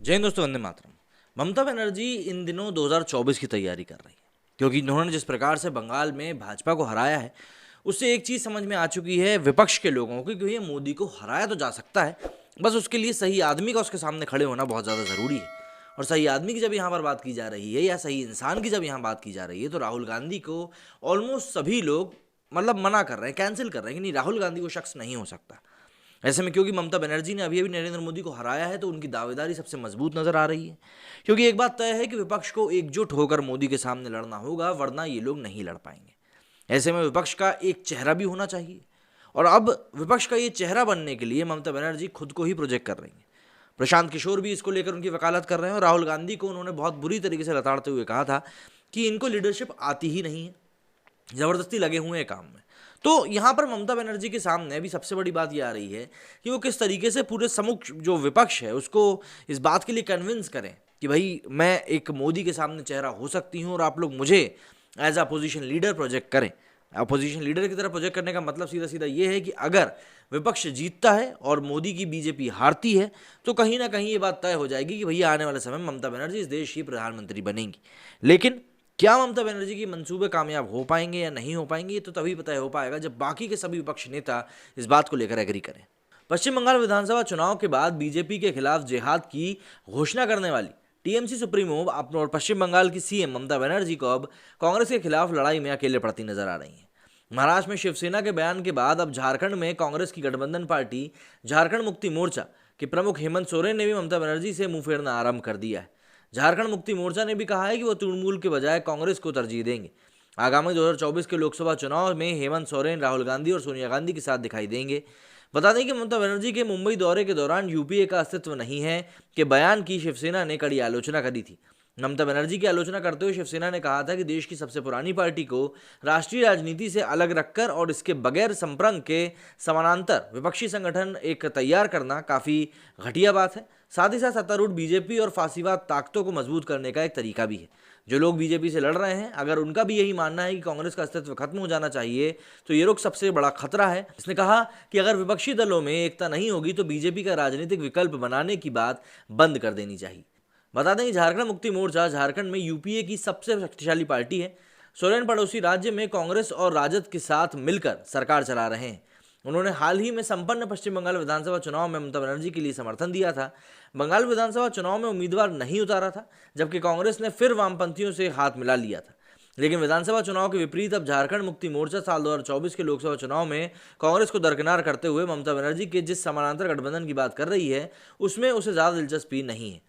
जय हिंद दोस्तों, वंदे मातरम। ममता बनर्जी इन दिनों 2024 की तैयारी कर रही है, क्योंकि इन्होंने जिस प्रकार से बंगाल में भाजपा को हराया है, उससे एक चीज़ समझ में आ चुकी है विपक्ष के लोगों को कि ये मोदी को हराया तो जा सकता है, बस उसके लिए सही आदमी का उसके सामने खड़े होना बहुत ज़्यादा ज़रूरी है। और सही आदमी की जब यहाँ पर बात की जा रही है या सही इंसान की जब यहाँ बात की जा रही है, तो राहुल गांधी को ऑलमोस्ट सभी लोग मना कर रहे हैं, कैंसिल कर रहे हैं कि नहीं, राहुल गांधी वो शख्स नहीं हो सकता। ऐसे में क्योंकि ममता बनर्जी ने अभी अभी नरेंद्र मोदी को हराया है, तो उनकी दावेदारी सबसे मजबूत नजर आ रही है। क्योंकि एक बात तय है कि विपक्ष को एकजुट होकर मोदी के सामने लड़ना होगा, वरना ये लोग नहीं लड़ पाएंगे। ऐसे में विपक्ष का एक चेहरा भी होना चाहिए, और अब विपक्ष का ये चेहरा बनने के लिए ममता बनर्जी खुद को ही प्रोजेक्ट कर रही हैं। प्रशांत किशोर भी इसको लेकर उनकी वकालत कर रहे हैं, और राहुल गांधी को उन्होंने बहुत बुरी तरीके से लताड़ते हुए कहा था कि इनको लीडरशिप आती ही नहीं है, जबरदस्ती लगे हुए हैं काम में। तो यहाँ पर ममता बनर्जी के सामने अभी सबसे बड़ी बात ये आ रही है कि वो किस तरीके से पूरे सम्मुख जो विपक्ष है उसको इस बात के लिए कन्विंस करें कि भाई मैं एक मोदी के सामने चेहरा हो सकती हूँ, और आप लोग मुझे एज अपोजिशन लीडर प्रोजेक्ट करें। अपोजिशन लीडर की तरह प्रोजेक्ट करने का मतलब सीधा सीधा ये है कि अगर विपक्ष जीतता है और मोदी की बीजेपी हारती है, तो कहीं ना कहीं ये बात तय हो जाएगी कि भैया आने वाले समय में ममता बनर्जी इस देश की प्रधानमंत्री बनेंगी। लेकिन क्या ममता बनर्जी की मंसूबे कामयाब हो पाएंगे या नहीं हो पाएंगे, ये तो तभी पता हो पाएगा जब बाकी के सभी विपक्ष नेता इस बात को लेकर एग्री करें। पश्चिम बंगाल विधानसभा चुनाव के बाद बीजेपी के खिलाफ जिहाद की घोषणा करने वाली टीएमसी सुप्रीमो और पश्चिम बंगाल की सीएम ममता बनर्जी को अब कांग्रेस के खिलाफ लड़ाई में अकेले पड़ती नजर आ रही हैं। महाराष्ट्र में शिवसेना के बयान के बाद अब झारखंड में कांग्रेस की गठबंधन पार्टी झारखंड मुक्ति मोर्चा के प्रमुख हेमंत सोरेन ने भी ममता बनर्जी से मुंह फेरना आरंभ कर दिया है। झारखंड मुक्ति मोर्चा ने भी कहा है कि वो तृणमूल के बजाय कांग्रेस को तरजीह देंगे। आगामी 2024 के लोकसभा चुनाव में हेमंत सोरेन राहुल गांधी और सोनिया गांधी के साथ दिखाई देंगे। बता दें कि ममता बनर्जी के मुंबई दौरे के दौरान यूपीए का अस्तित्व नहीं है के बयान की शिवसेना ने कड़ी आलोचना करी थी। ममता बनर्जी की आलोचना करते हुए शिवसेना ने कहा था कि देश की सबसे पुरानी पार्टी को राष्ट्रीय राजनीति से अलग रखकर और इसके बगैर संप्रंग के समानांतर विपक्षी संगठन एक तैयार करना काफ़ी घटिया बात है। साथ ही साथ सत्तारूढ़ बीजेपी और फासीवाद ताकतों को मजबूत करने का एक तरीका भी है। जो लोग बीजेपी से लड़ रहे हैं, अगर उनका भी यही मानना है कि कांग्रेस का अस्तित्व खत्म हो जाना चाहिए, तो ये लोग सबसे बड़ा खतरा है। इसने कहा कि अगर विपक्षी दलों में एकता नहीं होगी तो बीजेपी का राजनीतिक विकल्प बनाने की बात बंद कर देनी चाहिए। बता दें कि झारखंड मुक्ति मोर्चा झारखंड में यूपीए की सबसे शक्तिशाली पार्टी है। सोरेन पड़ोसी राज्य में कांग्रेस और राजद के साथ मिलकर सरकार चला रहे हैं। उन्होंने हाल ही में संपन्न पश्चिम बंगाल विधानसभा चुनाव में ममता बनर्जी के लिए समर्थन दिया था। बंगाल विधानसभा चुनाव में उम्मीदवार नहीं उतारा था, जबकि कांग्रेस ने फिर वामपंथियों से हाथ मिला लिया था। लेकिन विधानसभा चुनाव के विपरीत अब झारखंड मुक्ति मोर्चा साल 2024 के लोकसभा चुनाव में कांग्रेस को दरकिनार करते हुए ममता बनर्जी के जिस समानांतर गठबंधन की बात कर रही है, उसमें उसे ज़्यादा दिलचस्पी नहीं है।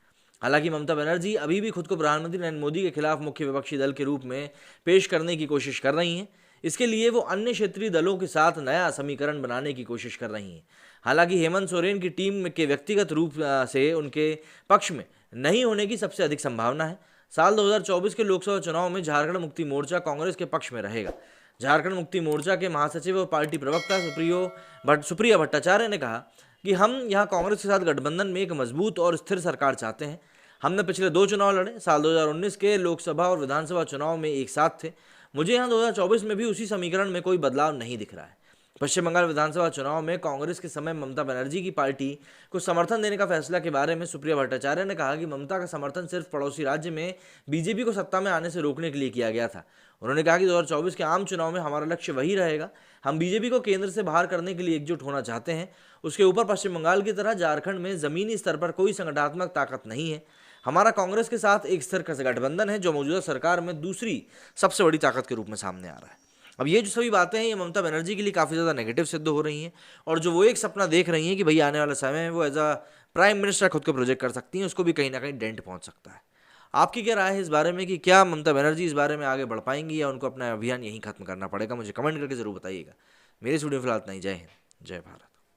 हालांकि ममता बनर्जी अभी भी खुद को प्रधानमंत्री नरेंद्र मोदी के खिलाफ मुख्य विपक्षी दल के रूप में पेश करने की कोशिश कर रही हैं। इसके लिए वो अन्य क्षेत्रीय दलों के साथ नया समीकरण बनाने की कोशिश कर रही हैं। हालांकि हेमंत सोरेन की टीम के व्यक्तिगत रूप से उनके पक्ष में नहीं होने की सबसे अधिक संभावना है। साल 2024 के लोकसभा चुनाव में झारखंड मुक्ति मोर्चा कांग्रेस के पक्ष में रहेगा। झारखंड मुक्ति मोर्चा के महासचिव और पार्टी प्रवक्ता सुप्रिया भट्टाचार्य ने कहा कि हम यहाँ कांग्रेस के साथ गठबंधन में एक मजबूत और स्थिर सरकार चाहते हैं। हमने पिछले 2 चुनाव लड़े, साल 2019 के लोकसभा और विधानसभा चुनाव में एक साथ थे। मुझे यहाँ 2024 में भी उसी समीकरण में कोई बदलाव नहीं दिख रहा है। पश्चिम बंगाल विधानसभा चुनाव में कांग्रेस के समय ममता बनर्जी की पार्टी को समर्थन देने का फैसला के बारे में सुप्रिया भट्टाचार्य ने कहा कि ममता का समर्थन सिर्फ पड़ोसी राज्य में बीजेपी को सत्ता में आने से रोकने के लिए किया गया था। उन्होंने कहा कि 2024 के आम चुनाव में हमारा लक्ष्य वही रहेगा। हम बीजेपी को केंद्र से बाहर करने के लिए एकजुट होना चाहते हैं। उसके ऊपर पश्चिम बंगाल की तरह झारखंड में जमीनी स्तर पर कोई संगठनात्मक ताकत नहीं है। हमारा कांग्रेस के साथ एक स्थिर गठबंधन है, जो मौजूदा सरकार में दूसरी सबसे बड़ी ताकत के रूप में सामने आ रहा है। अब ये जो सभी बातें हैं, ये ममता बनर्जी के लिए काफ़ी ज़्यादा नेगेटिव सिद्ध हो रही हैं, और जो वो एक सपना देख रही हैं कि भाई आने वाले समय में वो एज अ प्राइम मिनिस्टर खुद को प्रोजेक्ट कर सकती हैं, उसको भी कहीं ना कहीं डेंट पहुंच सकता है। आपकी क्या राय है इस बारे में कि क्या ममता बनर्जी इस बारे में आगे बढ़ पाएंगी या उनको अपना अभियान यहीं खत्म करना पड़ेगा? मुझे कमेंट करके जरूर बताइएगा। मेरे स्टूडियो फिलहाल इतना ही। जय हिंद, जय भारत।